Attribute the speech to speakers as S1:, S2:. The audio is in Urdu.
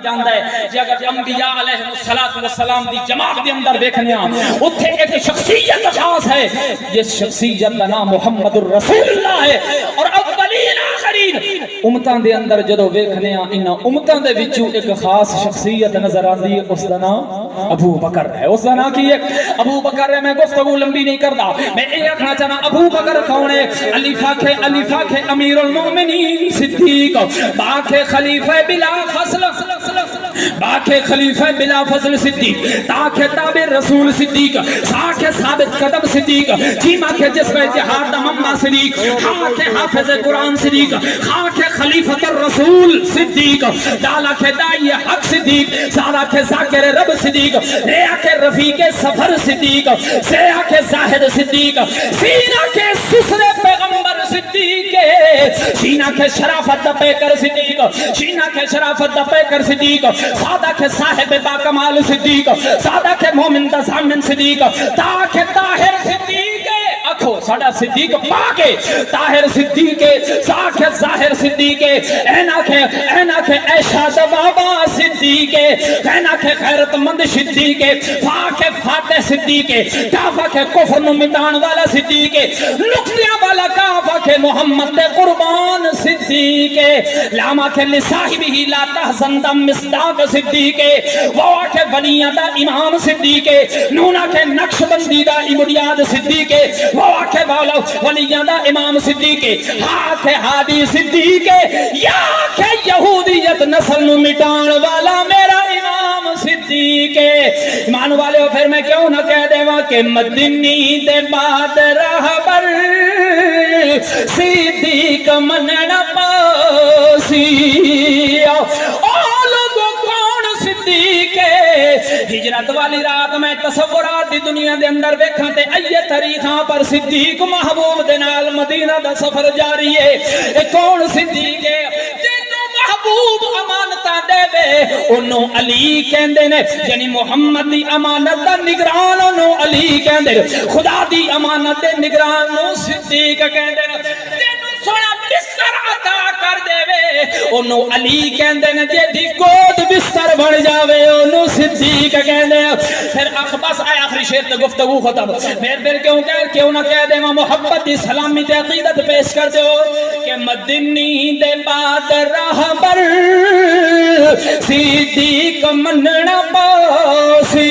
S1: جاندا ہے کہ اگر انبیاء علیہ السلام دی جماعت دے اندر دیکھنے اتھے ایک شخصیت خاص ہے، جس شخصیت کا نام محمد الرسول اللہ ہے، اور اولین آخرین امتاں دے اندر جدو دیکھنے ان امتاں دے وچوں ایک خاص شخصیت نظر آندی ہے، اس دا نام ابو بکر ہے۔ اس دا نام کی ہے؟ ابو بکر ہے۔ میں گفتگو لمبی نہیں کردا، میں یہ آکھنا چاہنا ابو بکر کون ہے؟ علی کے امیر المومنین صدیق، باکھے خلیفہ بلا فصل، باکھے خلیفہ بلا فضل صدیق، تاکہ تابع رسول صدیق، ساکھے ثابت قدم صدیق، جیما کے جسم جہاد مما صدیق، خاکے حافظ قرآن صدیق، خاکے خلیفۃ الرسول صدیق، دالا کے دائی حق صدیق، سارا کے ذاکر رب صدیق، ریا کے رفیق سفر صدیق، سیا کے زاہد صدیق، سینہ کے سسر پیغمبر صدیق، شینہ کے شرافت دپے کر صدیق، شینہ کے شرافت دپے کر صدیق، سادہ کے صاحب باکمال صدیق، سادہ کے مومن دا زامن صدیق، تاکہ طاہر صدیق، اکھو ساڑا صدیق پاکے طاہر صدیق، ساکھ ظاہر صدیق، اینا کے ایشاد بابا صدیق، اینا کے خیرت مند صدیق، فاکھ فاتح صدیق، کعبہ کے کفر نو مٹان والا صدیق، نقطیاں والا کعبہ کے محمد دے قربان صدیق، لاما کے لصاحبہ لا تحزن دا مصداق صدیق، ووا کے ولیاں دا امام صدیق، نونا کے نقش بندی دا بنیاد صدیق، ووا کے والا ولیاں دا امام صدیق، ہاں کے ہادی صدیق، یا کے یہودیت نسل نو مٹان والا میرا امام صدیق۔ ایمان والے ہو، پھر میں کیوں نہ کہہ دے وہاں کہ مدنی دے بعد رہبر صدیق مننا پاسی، ہجرت والی رات میں تصورات دی دنیا دے اندر ویکھاں تے ایہ تاریخاں پر صدیق محبوب دے نال مدینہ دا سفر جاری ہے۔ اے کون صدیق ہے؟ جنوں محبوب امانتاں دے وے انہوں علی کہندے نے، یعنی محمد دی امانت دا نگران انہوں علی کہندے نے، خدا دی امانت دے نگران انہوں صدیق کہندے نے، جنوں سونا بستر عطا کر دے وے انہوں علی کہندے نے، جے دی گود بستر بن جاوے انہوں صدیق کہندے نے۔ پھر بس آئے آخری شیر تے گفتگو ختم، پھر کیوں نہ کہہ دے محبت دی سلامی تے عقیدت پیش کر دے کہ مدنی دے بعد رہبر صدیق مننا پاسی۔